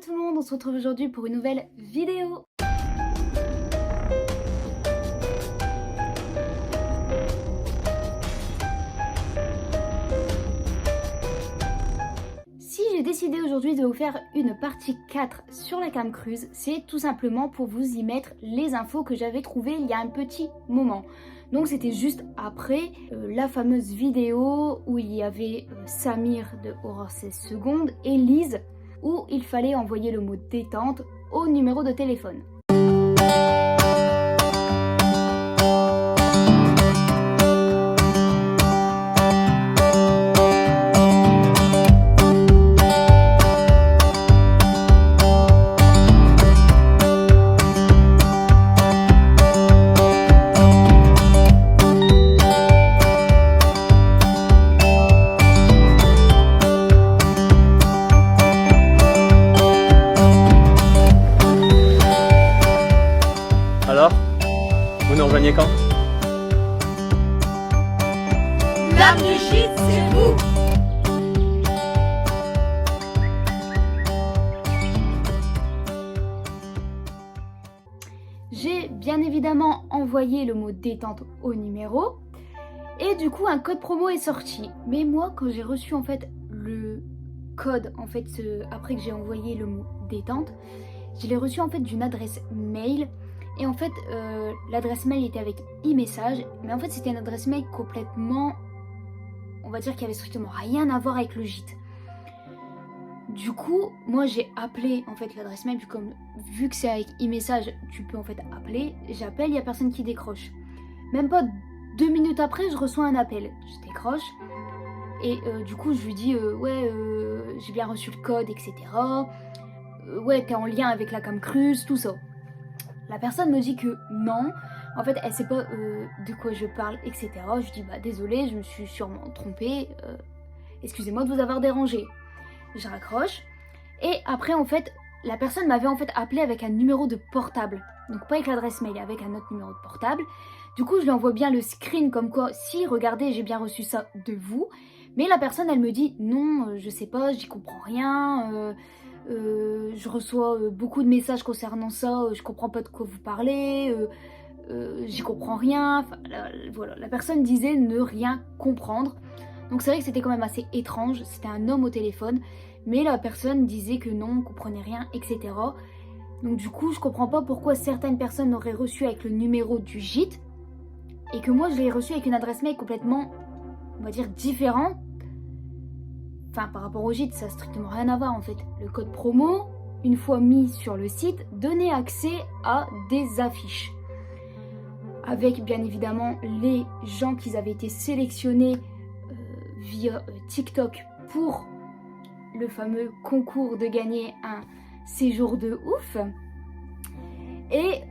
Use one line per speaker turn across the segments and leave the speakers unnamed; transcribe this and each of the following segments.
tout le monde, on se retrouve aujourd'hui pour une nouvelle vidéo. Si j'ai décidé aujourd'hui de vous faire une partie 4 sur la Cam Cruise, c'est tout simplement pour vous y mettre les infos que j'avais trouvées il y a un petit moment. Donc c'était juste après la fameuse vidéo où il y avait Samir de Horror 16 secondes et Lise où il fallait envoyer le mot détente au numéro de téléphone.
Alors, vous nous rejoignez quand?
L'âme du gîte, c'est vous!
J'ai bien évidemment envoyé le mot détente au numéro et du coup un code promo est sorti. Mais moi quand j'ai reçu en fait le code après que j'ai envoyé le mot détente, je l'ai reçu en fait d'une adresse mail. Et en fait, l'adresse mail était avec e-message, mais en fait c'était une adresse mail complètement, on va dire qu'il y avait strictement rien à voir avec le gîte. Du coup, moi j'ai appelé en fait l'adresse mail, vu que c'est avec e-message, tu peux en fait appeler. J'appelle, il n'y a personne qui décroche. Même pas 2 minutes après, je reçois un appel. Je décroche et du coup je lui dis ouais, j'ai bien reçu le code, etc. Ouais, t'es en lien avec la Cam Cruise, tout ça. La personne me dit que non, en fait elle sait pas de quoi je parle, etc. Je dis bah désolée, je me suis sûrement trompée, excusez-moi de vous avoir dérangé. Je raccroche et après en fait la personne m'avait en fait appelé avec un numéro de portable, donc pas avec l'adresse mail, avec un autre numéro de portable. Du coup je lui envoie bien le screen comme quoi si regardez j'ai bien reçu ça de vous, mais la personne elle me dit non, je sais pas, j'y comprends rien. Je reçois beaucoup de messages concernant ça, je comprends pas de quoi vous parlez, j'y comprends rien. Enfin, voilà, la personne disait ne rien comprendre. Donc c'est vrai que c'était quand même assez étrange, c'était un homme au téléphone, mais la personne disait que non, on comprenait rien, etc. Donc du coup, je comprends pas pourquoi certaines personnes l'auraient reçu avec le numéro du gîte, et que moi je l'ai reçu avec une adresse mail complètement, on va dire, différente. Enfin, par rapport au gîte, ça n'a strictement rien à voir en fait. Le code promo, une fois mis sur le site, donnait accès à des affiches. Avec bien évidemment les gens qui avaient été sélectionnés via TikTok pour le fameux concours de gagner un séjour de ouf. Et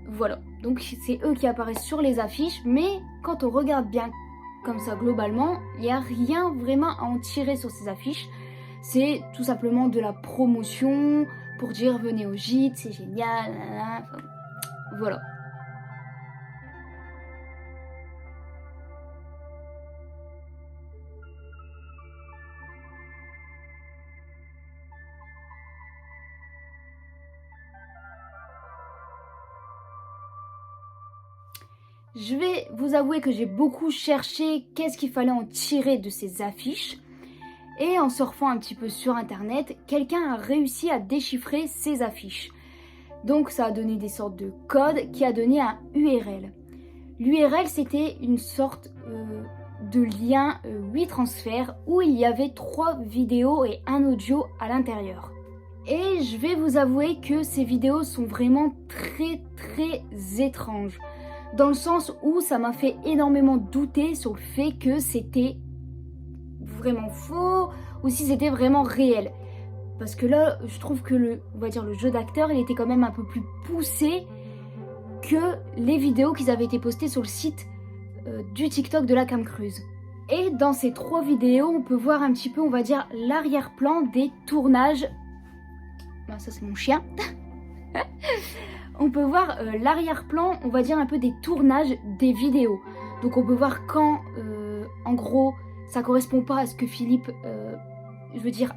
voilà, donc c'est eux qui apparaissent sur les affiches, mais quand on regarde bien comme ça globalement, il n'y a rien vraiment à en tirer sur ces affiches. C'est tout simplement de la promotion pour dire venez au gîte, c'est génial, enfin, voilà. Je vais vous avouer que j'ai beaucoup cherché qu'est-ce qu'il fallait en tirer de ces affiches. Et en surfant un petit peu sur internet, quelqu'un a réussi à déchiffrer ces affiches. Donc ça a donné des sortes de codes qui a donné un URL. L'URL c'était une sorte de lien WeTransfer où il y avait 3 vidéos et un audio à l'intérieur. Et je vais vous avouer que ces vidéos sont vraiment très étranges. Dans le sens où ça m'a fait énormément douter sur le fait que c'était vraiment faux ou si c'était vraiment réel. Parce que là, je trouve que le jeu d'acteur, il était quand même un peu plus poussé que les vidéos qui avaient été postées sur le site du TikTok de la Cam Cruise. Et dans ces 3 vidéos, on peut voir un petit peu, on va dire, l'arrière-plan des tournages. Ben, ça c'est mon chien. On peut voir l'arrière-plan, on va dire un peu des tournages des vidéos. Donc on peut voir quand, en gros, ça correspond pas à ce que Philippe,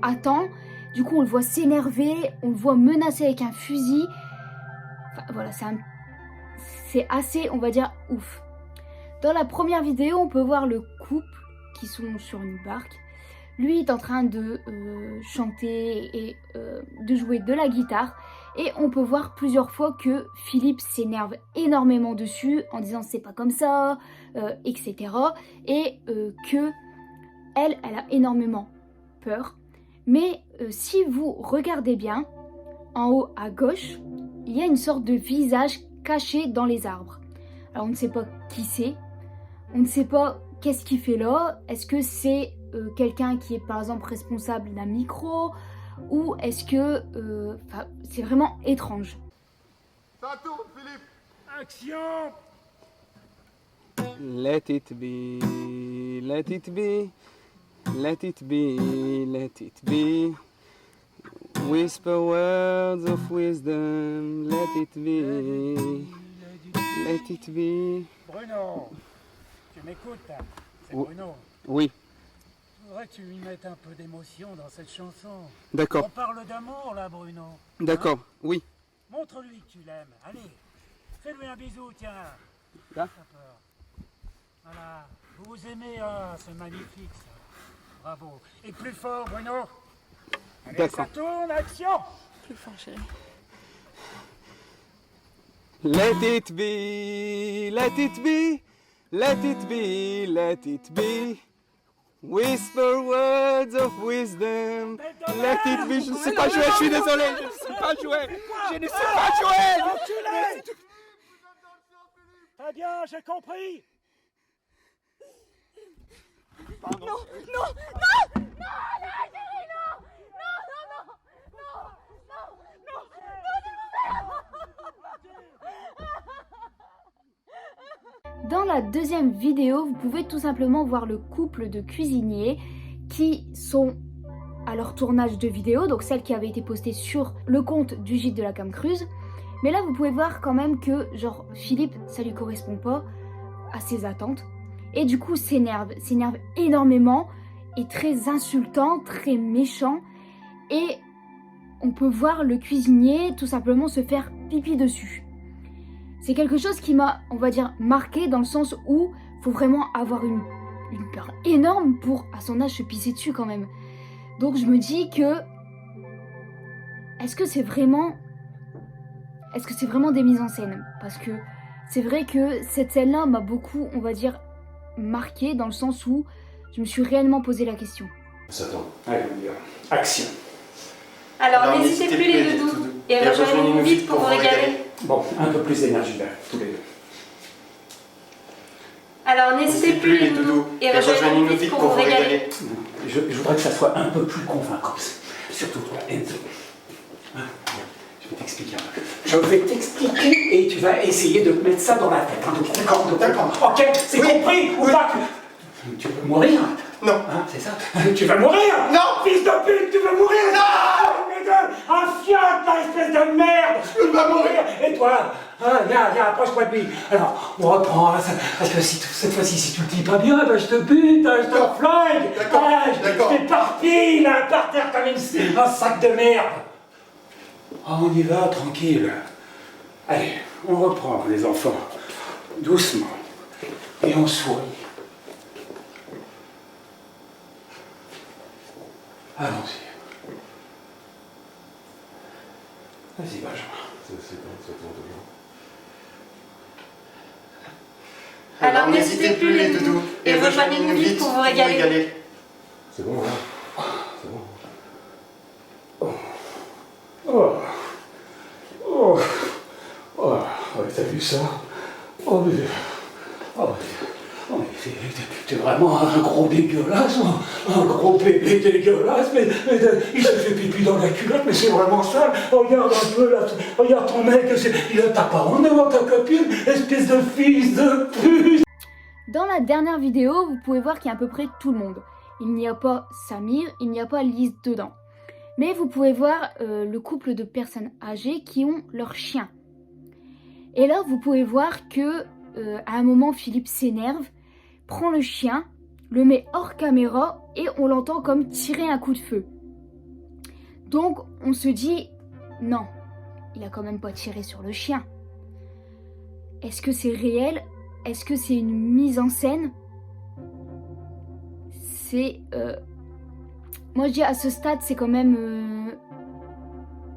attend. Du coup, on le voit s'énerver, on le voit menacer avec un fusil. Enfin, voilà, c'est assez, on va dire, ouf. Dans la première vidéo, on peut voir le couple qui sont sur une barque. Lui est en train de chanter et de jouer de la guitare. Et on peut voir plusieurs fois que Philippe s'énerve énormément dessus en disant c'est pas comme ça, etc. Et que elle a énormément peur. Mais si vous regardez bien, en haut à gauche, il y a une sorte de visage caché dans les arbres. Alors on ne sait pas qui c'est, on ne sait pas qu'est-ce qu'il fait là. Est-ce que c'est quelqu'un qui est par exemple responsable d'un micro, ou est-ce que c'est vraiment étrange.
Ça tourne, Philippe.
Action!
Let it be, let it be, let it be, let it be. Whisper words of wisdom, let it be, let it be.
Bruno, tu m'écoutes, hein? C'est
Oh.
Bruno.
Oui,
Je voudrais que tu lui mettes un peu d'émotion dans cette chanson. On
d'accord,
parle d'amour là, Bruno.
d'accord, oui.
Montre-lui que tu l'aimes. Allez, fais-lui un bisou, tiens.
Là?
Pas peur. Voilà. Vous vous aimez, ah, c'est magnifique ça. Bravo. Et plus fort, Bruno. Allez,
D'accord.
ça tourne, action!
Plus fort, chérie.
Let it be, let it be, let it be, let it be. Whisper words of wisdom, let it be. Je ne sais pas jouer, je suis désolé, je ne sais pas jouer. Je ne sais pas jouer.
Enculé! Très bien, j'ai compris.
Dans la deuxième vidéo, vous pouvez tout simplement voir le couple de cuisiniers qui sont à leur tournage de vidéo, donc celle qui avait été postée sur le compte du gîte de la Cam Cruz. Mais là, vous pouvez voir quand même que, genre, Philippe, ça lui correspond pas à ses attentes. Et du coup, s'énerve énormément, est très insultant, très méchant. Et on peut voir le cuisinier tout simplement se faire pipi dessus. C'est quelque chose qui m'a, on va dire, marqué dans le sens où il faut vraiment avoir une peur énorme pour, à son âge, se pisser dessus quand même. Donc je me dis que, est-ce que c'est vraiment des mises en scène? Parce que c'est vrai que cette scène-là m'a beaucoup, on va dire, marqué dans le sens où je me suis réellement posé la question.
Ça tourne.
Allez, on y va. Action.
Alors n'hésitez plus les doudous et rejoignez-nous vite pour vous régaler.
Bon, un peu plus d'énergie là, tous les deux.
Alors n'hésitez plus les doudous et rejoignez-nous vite pour vous régaler.
Je voudrais que ça soit un peu plus convaincant. Surtout toi, Enzo. Hein? Je vais t'expliquer un peu. Je vais t'expliquer et tu vas essayer de te mettre ça dans la tête. Hein? D'accord. Ok, c'est compris ou pas? Tu veux mourir?
Non.
Hein, c'est ça? Tu vas mourir?
Non.
Fils de pute, tu veux mourir? Non. Les deux, un fiat, là, espèce de merde! Tu vas mourir! Et toi? Hein, viens, approche-toi de lui. Alors, on reprend, hein, parce que si, cette fois-ci, si tu le dis pas bien, ben, je te bute, hein, je te flingue!
D'accord, d'accord.
Je t'éparpille, là, par terre comme un sac de merde! Oh, on y va, tranquille. Allez, on reprend, les enfants. Doucement. Et on sourit. Allons-y. Vas-y, Benjamin.
Ça tourne toujours.
Alors n'hésitez plus les doudous et rejoignez-nous vite pour vous régaler.
C'est bon, hein? C'est bon.
Oh, t'as vu ça? Oh, mais t'es vraiment un gros dégueulasse, un gros bébé dégueulasse, mais il se fait pipi dans la culotte, mais c'est vraiment sale. Regarde un peu là, regarde ton mec, t'as pas honte devant ta copine, espèce de fils de pute.
Dans la dernière vidéo, vous pouvez voir qu'il y a à peu près tout le monde. Il n'y a pas Samir, il n'y a pas Lise dedans. Mais vous pouvez voir le couple de personnes âgées qui ont leur chien. Et là, vous pouvez voir que à un moment, Philippe s'énerve, prend le chien, le met hors caméra et on l'entend comme tirer un coup de feu. Donc on se dit, non, il a quand même pas tiré sur le chien. Est-ce que c'est réel? Est-ce que c'est une mise en scène? C'est... Moi je dis à ce stade, c'est quand même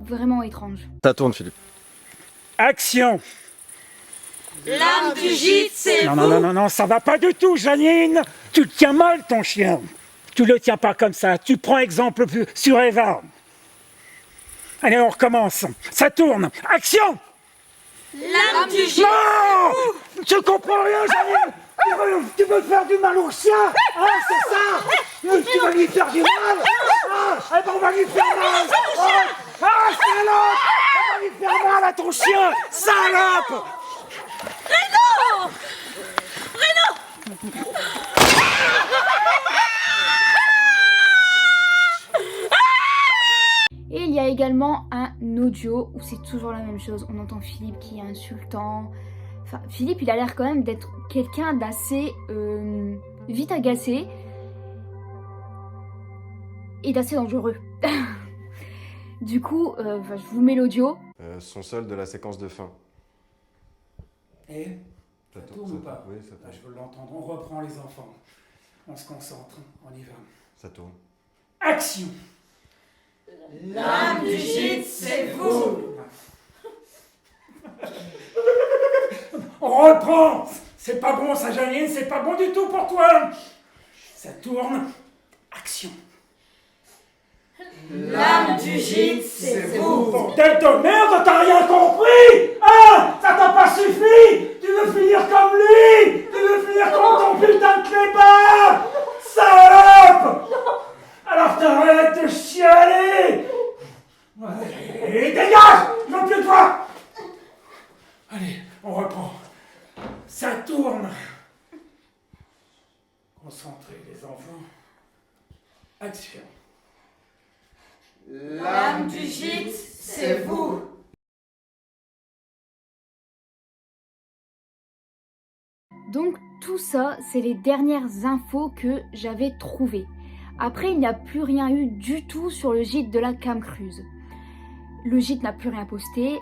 vraiment étrange.
Ça tourne, Philippe.
Action!
L'âme du gîte, c'est
Non, non, non, non, non, ça va pas du tout, Janine. Tu le tiens mal, ton chien. Tu le tiens pas comme ça. Tu prends exemple sur Eva. Allez, on recommence. Ça tourne. Action!
l'âme du gîte.
Non! Tu comprends rien, Janine. Tu veux faire du mal au chien? Ah, c'est ça? Tu vas lui faire du mal? Ah, eh ben on va lui faire mal. Ah, salope! On va lui faire mal à ton chien, salope!
Et il y a également un audio où c'est toujours la même chose. On entend Philippe qui est insultant. Enfin, Philippe, il a l'air quand même d'être quelqu'un d'assez vite agacé et d'assez dangereux. Du coup, je vous mets l'audio.
Son seul de la séquence de fin.
Et
Ça
ça tourne ou pas?
Oui, ça tourne.
Je veux l'entendre. On reprend les enfants. On se concentre. On y va.
Ça tourne.
Action!
L'âme du gîte, c'est vous.
On reprend! C'est pas bon ça, Janine, c'est pas bon du tout pour toi! Ça tourne. Action!
L'âme du gîte, c'est vous.
Bordel de merde, t'as rien compris! Ah! Ça t'a pas suffi! Tu veux finir comme lui! Tu veux finir comme ton putain de clébard! Salope! Alors t'arrêtes de chialer! Et dégage! Je veux plus de toi! Allez, on reprend. Ça tourne. Concentrez les enfants. Action.
L'âme du gîte, c'est vous.
Donc tout ça, c'est les dernières infos que j'avais trouvées. Après, il n'y a plus rien eu du tout sur le gîte de la Cam Cruise. Le gîte n'a plus rien posté,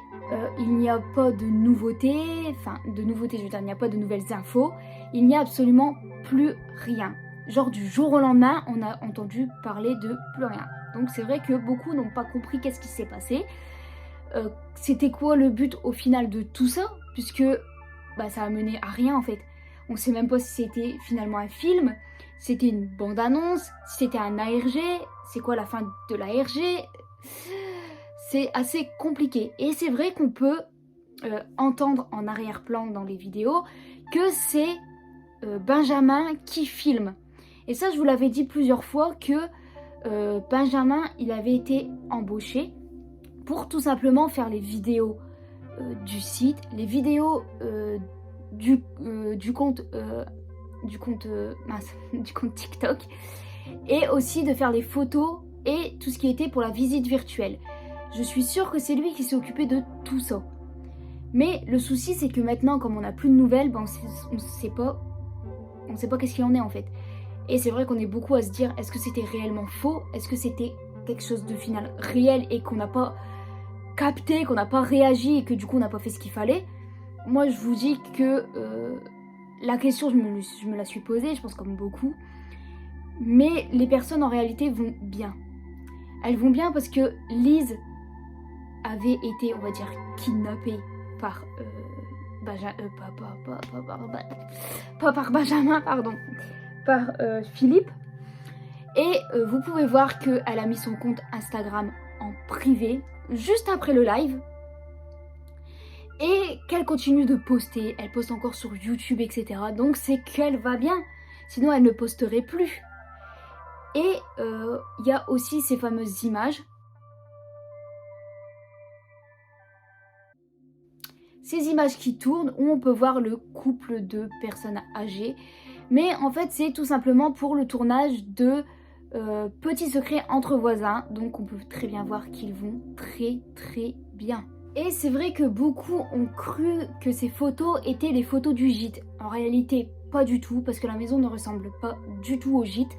il n'y a pas de nouveautés, je veux dire, il n'y a pas de nouvelles infos, il n'y a absolument plus rien. Genre du jour au lendemain, on a entendu parler de plus rien. Donc c'est vrai que beaucoup n'ont pas compris qu'est-ce qui s'est passé. C'était quoi le but au final de tout ça? Puisque ça a mené à rien en fait. On sait même pas si c'était finalement un film, c'était une bande-annonce, si c'était un ARG, c'est quoi la fin de l'ARG? C'est assez compliqué. Et c'est vrai qu'on peut entendre en arrière-plan dans les vidéos que c'est Benjamin qui filme. Et ça, je vous l'avais dit plusieurs fois que Benjamin, il avait été embauché pour tout simplement faire les vidéos du site, les vidéos du compte TikTok, et aussi de faire les photos et tout ce qui était pour la visite virtuelle. Je suis sûre que c'est lui qui s'est occupé de tout ça. Mais le souci, c'est que maintenant, comme on n'a plus de nouvelles, on ne sait pas qu'est-ce qu'il en est en fait. Et c'est vrai qu'on est beaucoup à se dire, est-ce que c'était réellement faux? Est-ce que c'était quelque chose de final réel et qu'on n'a pas capté, qu'on n'a pas réagi et que du coup on n'a pas fait ce qu'il fallait? Moi, je vous dis que la question, je me la suis posée, je pense comme beaucoup. Mais les personnes en réalité vont bien. Elles vont bien parce que Lise avait été, on va dire, kidnappée par Benjamin, pardon, par Philippe. Et vous pouvez voir qu'elle a mis son compte Instagram en privé juste après le live. Et qu'elle continue de poster, elle poste encore sur YouTube, etc. Donc c'est qu'elle va bien, sinon elle ne posterait plus. Et il y a aussi ces fameuses images. Ces images qui tournent où on peut voir le couple de personnes âgées. Mais en fait c'est tout simplement pour le tournage de Petits secrets entre voisins. Donc on peut très bien voir qu'ils vont très très bien. Et c'est vrai que beaucoup ont cru que ces photos étaient les photos du gîte. En réalité, pas du tout, parce que la maison ne ressemble pas du tout au gîte.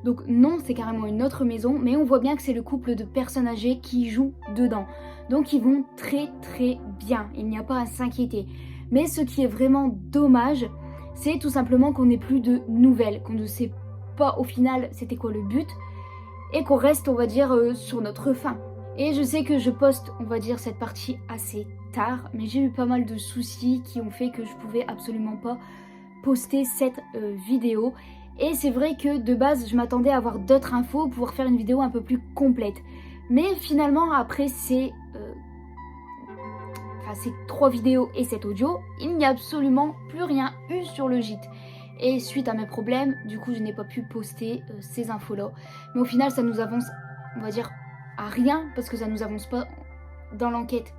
Donc non, c'est carrément une autre maison, mais on voit bien que c'est le couple de personnes âgées qui jouent dedans. Donc ils vont très très bien, il n'y a pas à s'inquiéter. Mais ce qui est vraiment dommage, c'est tout simplement qu'on n'ait plus de nouvelles, qu'on ne sait pas au final c'était quoi le but, et qu'on reste, on va dire, sur notre faim. Et je sais que je poste, on va dire, cette partie assez tard, mais j'ai eu pas mal de soucis qui ont fait que je pouvais absolument pas poster cette vidéo. Et c'est vrai que de base, je m'attendais à avoir d'autres infos, pouvoir faire une vidéo un peu plus complète. Mais finalement, après ces 3 vidéos et cet audio, il n'y a absolument plus rien eu sur le gîte. Et suite à mes problèmes, du coup, je n'ai pas pu poster ces infos-là. Mais au final, ça nous avance, on va dire, à rien, parce que ça nous avance pas dans l'enquête.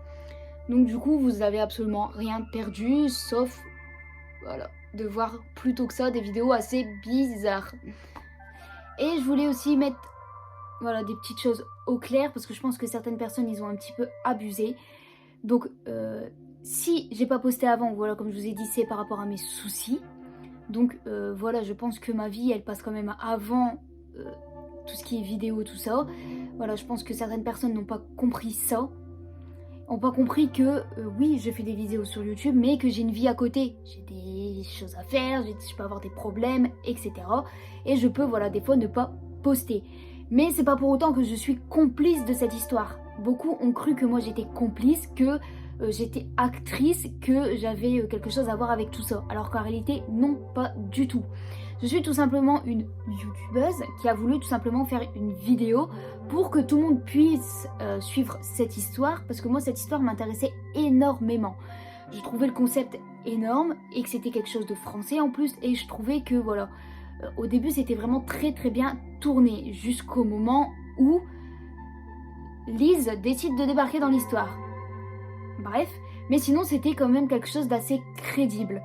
Donc du coup, vous avez absolument rien perdu, sauf, voilà, de voir plutôt que ça des vidéos assez bizarres. Et je voulais aussi mettre, voilà, des petites choses au clair, parce que je pense que certaines personnes, ils ont un petit peu abusé. Donc, si j'ai pas posté avant, voilà, comme je vous ai dit, c'est par rapport à mes soucis. Donc, voilà, je pense que ma vie, elle passe quand même avant tout ce qui est vidéo, tout ça. Voilà, je pense que certaines personnes n'ont pas compris ça. N'ont pas compris que, oui, je fais des vidéos sur YouTube, mais que j'ai une vie à côté. J'ai des choses à faire, je peux avoir des problèmes, etc. Et je peux, voilà, des fois ne pas poster. Mais c'est pas pour autant que je suis complice de cette histoire. Beaucoup ont cru que moi j'étais complice, que j'étais actrice, que j'avais quelque chose à voir avec tout ça. Alors qu'en réalité, non, pas du tout. Je suis tout simplement une youtubeuse qui a voulu tout simplement faire une vidéo pour que tout le monde puisse suivre cette histoire, parce que moi cette histoire m'intéressait énormément. Je trouvais le concept énorme et que c'était quelque chose de français en plus, et je trouvais que voilà, au début c'était vraiment très très bien tourné, jusqu'au moment où Lise décide de débarquer dans l'histoire. Bref, mais sinon c'était quand même quelque chose d'assez crédible.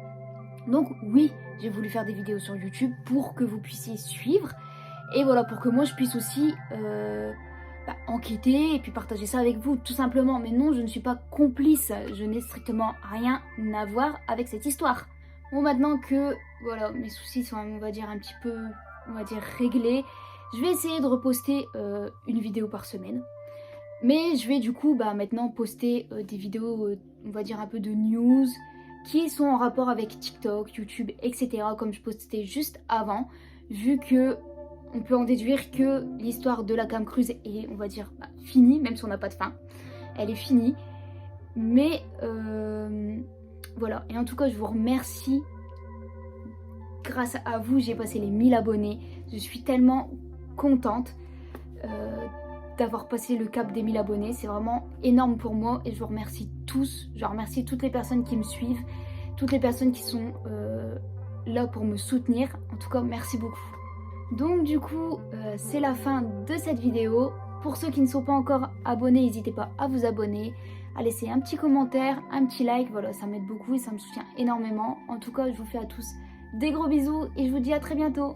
Donc oui, j'ai voulu faire des vidéos sur YouTube pour que vous puissiez suivre. Et voilà, pour que moi je puisse aussi enquêter et puis partager ça avec vous, tout simplement. Mais non, je ne suis pas complice. Je n'ai strictement rien à voir avec cette histoire. Bon, maintenant que voilà, mes soucis sont, on va dire, un petit peu, on va dire, réglés, je vais essayer de reposter une vidéo par semaine. Mais je vais du coup maintenant poster des vidéos, on va dire un peu de news, qui sont en rapport avec TikTok, YouTube, etc. comme je postais juste avant, vu que on peut en déduire que l'histoire de la Cam Cruise est, on va dire, finie, même si on n'a pas de fin. Elle est finie. Mais voilà. Et en tout cas, je vous remercie. Grâce à vous, j'ai passé les 1000 abonnés. Je suis tellement contente d'avoir passé le cap des 1000 abonnés. C'est vraiment énorme pour moi et je vous remercie tous. Je remercie toutes les personnes qui me suivent, toutes les personnes qui sont là pour me soutenir. En tout cas, merci beaucoup. Donc du coup, c'est la fin de cette vidéo. Pour ceux qui ne sont pas encore abonnés, n'hésitez pas à vous abonner, à laisser un petit commentaire, un petit like. Voilà, ça m'aide beaucoup et ça me soutient énormément. En tout cas, je vous fais à tous des gros bisous et je vous dis à très bientôt.